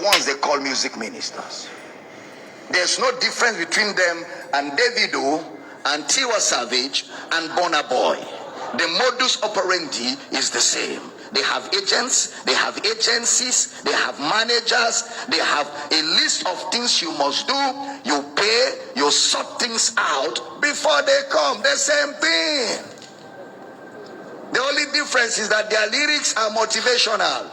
ones they call music ministers. There's no difference between them and Davido and Tiwa Savage and Burnaboy. The modus operandi is the same. They have agents, they have agencies, they have managers, they have a list of things you must do. You pay, you sort things out before they come. The same thing. The only difference is that their lyrics are motivational.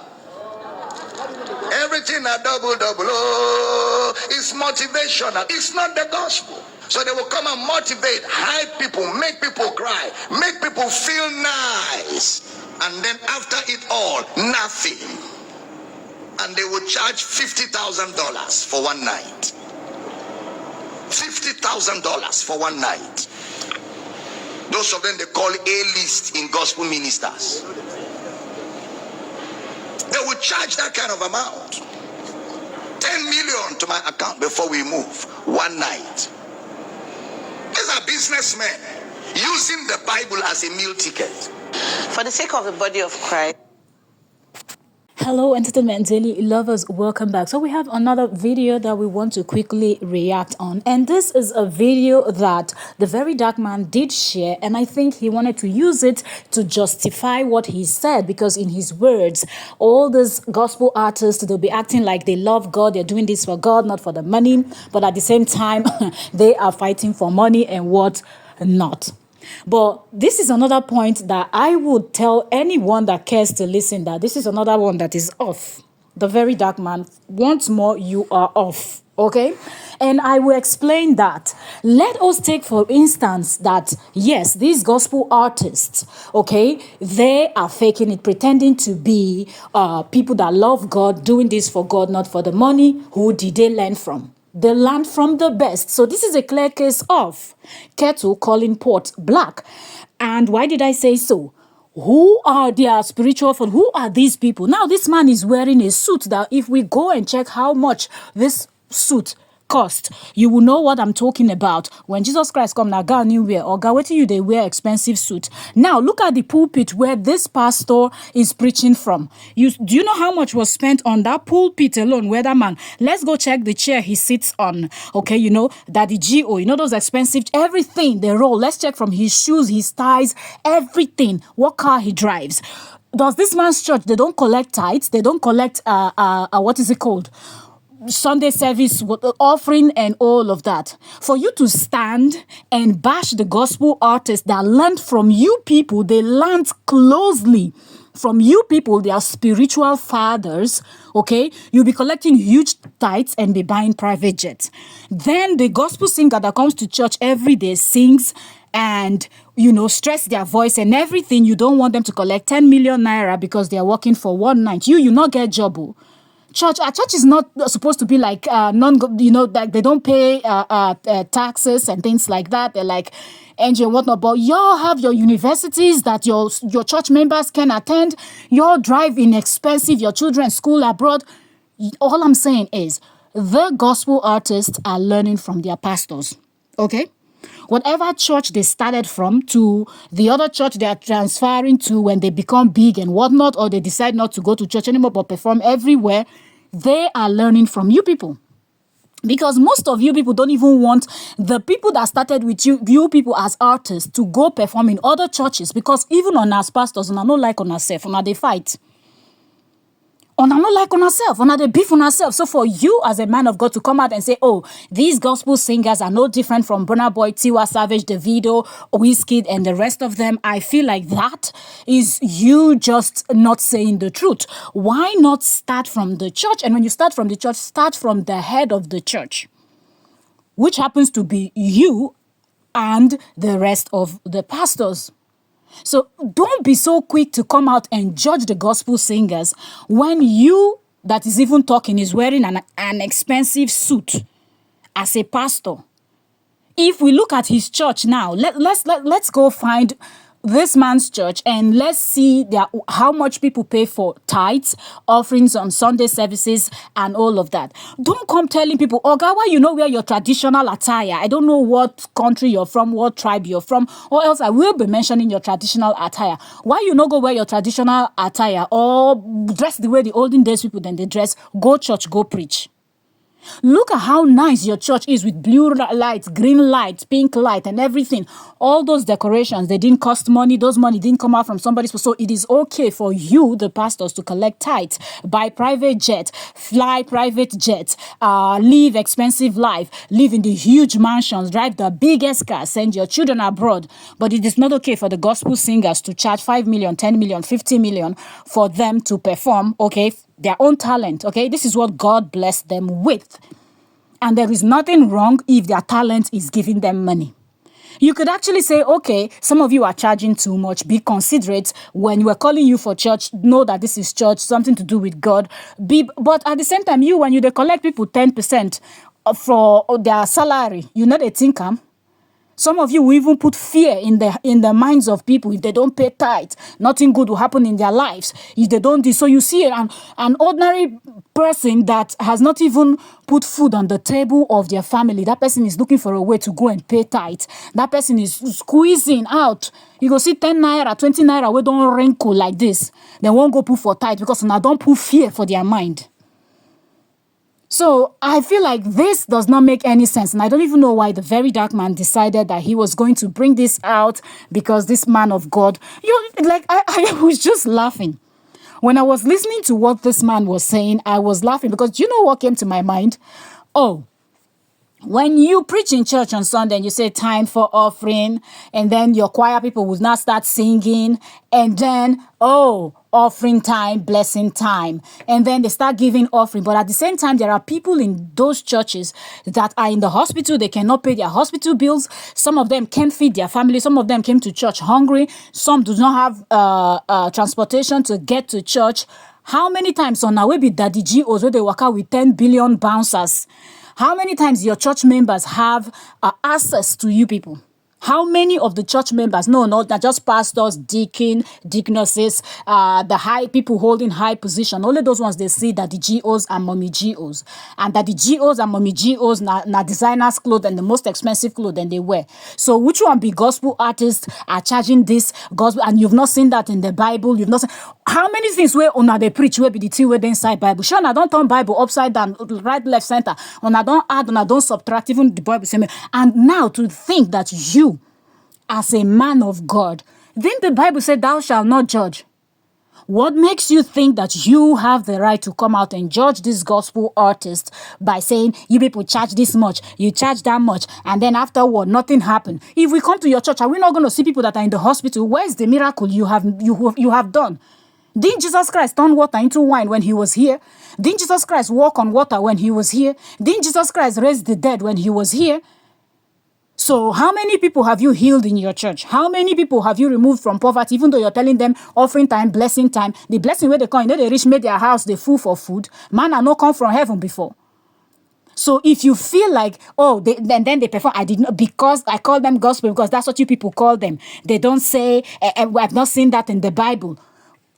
Everything a double. Oh, it's motivational. It's not the gospel. So they will come and motivate, hype people, make people cry, make people feel nice. And then after it all, nothing. And they will charge $50,000 for one night. $50,000 for one night. Those of them they call A-list in gospel ministers. They will charge that kind of amount. 10 million to my account before we move. One night. These are businessmen using the Bible as a meal ticket. For the sake of the body of Christ. Hello, Entertainment Daily lovers, welcome back. So we have another video that we want to quickly react on, and this is a video that the very dark man did share, and I think he wanted to use it to justify what he said, because in his words, all these gospel artists, they'll be acting like they love God, they're doing this for God, not for the money, but at the same time they are fighting for money and what not. But this is another point that I would tell anyone that cares to listen, that this is another one that is off. The very dark man, once more, you are off. Okay? And I will explain that. Let us take, for instance, that yes, these gospel artists, okay, they are faking it, pretending to be people that love God, doing this for God, not for the money. Who did they learn from? They learned from the best. So this is a clear case of kettle calling pot black. And why did I say so? Who are their spiritual friends? Who are these people? Now, this man is wearing a suit that if we go and check how much this suit cost, you will know what I'm talking about. When Jesus Christ come now, God new wear or God waiting you they wear expensive suit. Now look at the pulpit where this pastor is preaching from. Do you know how much was spent on that pulpit alone? Where that man? Let's go check the chair he sits on. Okay, you know that the GO, you know those expensive everything they roll. Let's check from his shoes, his ties, everything. What car he drives. Does this man's church? They don't collect tithes. They don't collect what is it called? Sunday service offering and all of that. For you to stand and bash the gospel artists that learned from you people, they learned closely from you people, they are spiritual fathers, okay? You'll be collecting huge tithes and be buying private jets. Then the gospel singer that comes to church every day sings and, you know, stress their voice and everything. You don't want them to collect 10 million naira because they are working for one night. You not get job. Church is not supposed to be like that they don't pay taxes and things like that. They're like NG and whatnot. But y'all have your universities that your church members can attend. Y'all drive inexpensive, your children school abroad. All I'm saying is the gospel artists are learning from their pastors. Okay? Whatever church they started from to the other church they are transferring to when they become big and whatnot, or they decide not to go to church anymore but perform everywhere, they are learning from you people. Because most of you people don't even want the people that started with you people as artists to go perform in other churches, because even on as pastors, and I don't like on ourselves, and they fight. On I'm not like on ourselves, on the beef on ourselves. So for you as a man of God to come out and say, oh, these gospel singers are no different from Burnaboy, Tiwa Savage, Davido, Wizkid, and the rest of them, I feel like that is you just not saying the truth. Why not start from the church? And when you start from the church, start from the head of the church, which happens to be you and the rest of the pastors. So don't be so quick to come out and judge the gospel singers when you that is even talking is wearing an expensive suit as a pastor. If we look at his church now, let's go find this man's church and let's see how much people pay for tithes, offerings on Sunday services, and all of that. Don't come telling people, oh God, why you know wear your traditional attire? I don't know what country you're from, what tribe you're from, or else I will be mentioning your traditional attire. Why you not go wear your traditional attire or dress the way the olden days people then they dress? Go church, go preach. Look at how nice your church is with blue lights, green lights, pink light, and everything. All those decorations, they didn't cost money. Those money didn't come out from somebody's. So it is okay for you, the pastors, to collect tithes, buy private jet, fly private jets, live expensive life, live in the huge mansions, drive the biggest cars, send your children abroad. But it is not okay for the gospel singers to charge 5 million, 10 million, 50 million for them to perform, okay, their own talent, okay? This is what God blessed them with. And there is nothing wrong if their talent is giving them money. You could actually say, okay, some of you are charging too much. Be considerate when we're calling you for church. Know that this is church, something to do with God. But at the same time, when they collect people 10% for their salary, you know they think some of you will even put fear in the minds of people. If they don't pay tithe, nothing good will happen in their lives. If they don't do so, you see an ordinary person that has not even put food on the table of their family. That person is looking for a way to go and pay tithe. That person is squeezing out. You go see 10 naira, 20 naira, we don't wrinkle like this. They won't go put for tithe because now don't put fear for their mind. So I feel like this does not make any sense. And I don't even know why the very dark man decided that he was going to bring this out, because this man of God, I was just laughing. When I was listening to what this man was saying, I was laughing because you know what came to my mind? Oh, when you preach in church on Sunday and you say time for offering, and then your choir people will now start singing, and then, offering time, blessing time, and then they start giving offering. But at the same time, there are people in those churches that are in the hospital. They cannot pay their hospital bills. Some of them can't feed their family. Some of them came to church hungry. Some do not have transportation to get to church. How many times on our way be Daddy G.O.s where they work out with 10 billion bouncers? How many times your church members have access to you people? How many of the church members, no, not just pastors, deaconesses, the high people holding high position, only those ones they see that the GOs and mommy GOs. And that the GOs and mommy GOs na designers clothes and the most expensive clothes and they wear. So which one be gospel artists are charging this gospel, and you've not seen that in the Bible? You've not seen how many things where una they preach where be the thing where they inside Bible. Sure, I don't turn Bible upside down, right, left, center. Una don't add, una don't subtract, even the Bible same. And now to think that you, as a man of God, didn't the Bible say thou shalt not judge? What makes you think that you have the right to come out and judge this gospel artist by saying you people charge this much, you charge that much, and then afterward nothing happened? If we come to your church, are we not going to see people that are in the hospital? Where's the miracle you have done? Didn't Jesus Christ turn water into wine when he was here? Didn't Jesus Christ walk on water when he was here? Didn't Jesus Christ raise the dead when he was here? So how many people have you healed in your church? How many people have you removed from poverty, even though you're telling them offering time, blessing time? The blessing where they come, they reach, made their house, they full for food. Man are not come from heaven before. So if you feel like, then they perform, I did not, because I call them gospel, because that's what you people call them. They don't say, I've not seen that in the Bible.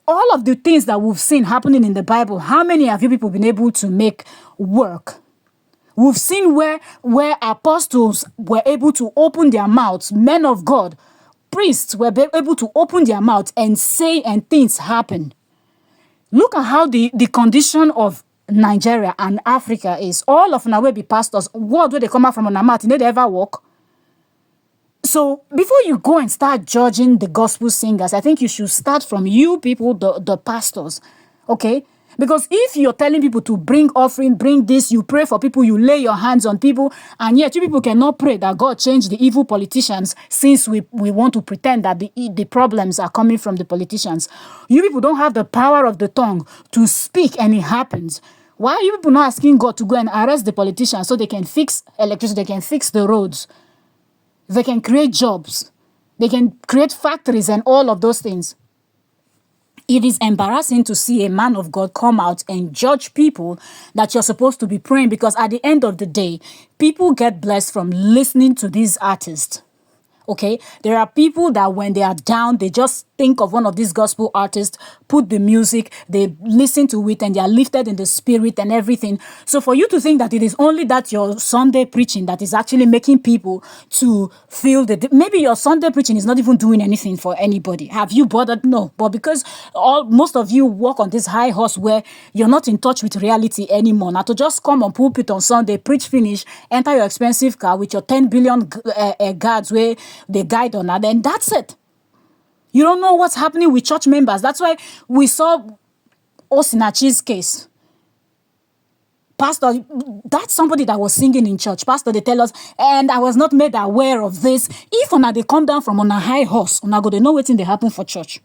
All of the things that we've seen happening in the Bible, how many have you people been able to make work? We've seen where apostles were able to open their mouths, men of God, priests were able to open their mouths and say, and things happen. Look at how the condition of Nigeria and Africa is. All of them will be pastors. What do they come out from on a mat? Did they ever walk? So before you go and start judging the gospel singers, I think you should start from you people, the pastors, okay? Because if you're telling people to bring offering, bring this, you pray for people, you lay your hands on people, and yet you people cannot pray that God change the evil politicians, since we want to pretend that the problems are coming from the politicians. You people don't have the power of the tongue to speak and it happens. Why are you people not asking God to go and arrest the politicians so they can fix electricity, they can fix the roads, they can create jobs, they can create factories and all of those things? It is embarrassing to see a man of God come out and judge people that you're supposed to be praying, because at the end of the day, people get blessed from listening to these artists. Okay, there are people that when they are down, they just think of one of these gospel artists, put the music, they listen to it, and they are lifted in the spirit and everything. So for you to think that it is only that your Sunday preaching that is actually making people to feel that maybe your Sunday preaching is not even doing anything for anybody. Have you bothered? No, but because most of you walk on this high horse where you're not in touch with reality anymore. Now to just come on pulpit on Sunday, preach, finish, enter your expensive car with your 10 billion guards where they guide on that, and that's it. You don't know what's happening with church members. That's why we saw Osinachi's case. Pastor, that's somebody that was singing in church. Pastor, they tell us, and I was not made aware of this. If una they come down from on a high horse, una go they know wetin they happen for church.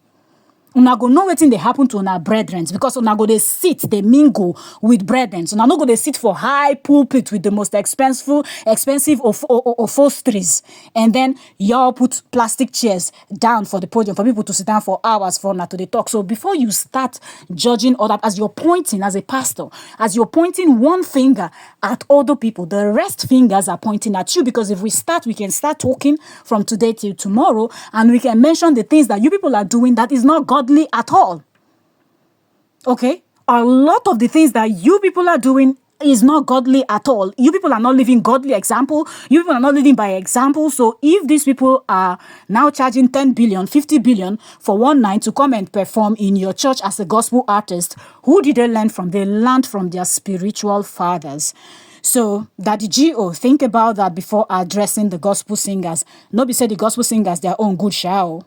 Una go know wetin dey happen to una brethren, because una go dey sit, dey mingle with brethren. Una no go dey sit for high pulpit with the most expensive upholsteries, and then y'all put plastic chairs down for the podium for people to sit down for hours for una to dey talk. So before you start judging other, as you're pointing as a pastor, as you're pointing one finger at other people, the rest fingers are pointing at you. Because if we can start talking from today till tomorrow, and we can mention the things that you people are doing that is not godly at all. Okay? A lot of the things that you people are doing is not godly at all. You people are not living godly example. You people are not living by example. So if these people are now charging 10 billion, 50 billion for one night to come and perform in your church as a gospel artist, who did they learn from? They learned from their spiritual fathers. So, Daddy G.O., think about that before addressing the gospel singers. Nobody said the gospel singers, their own good show.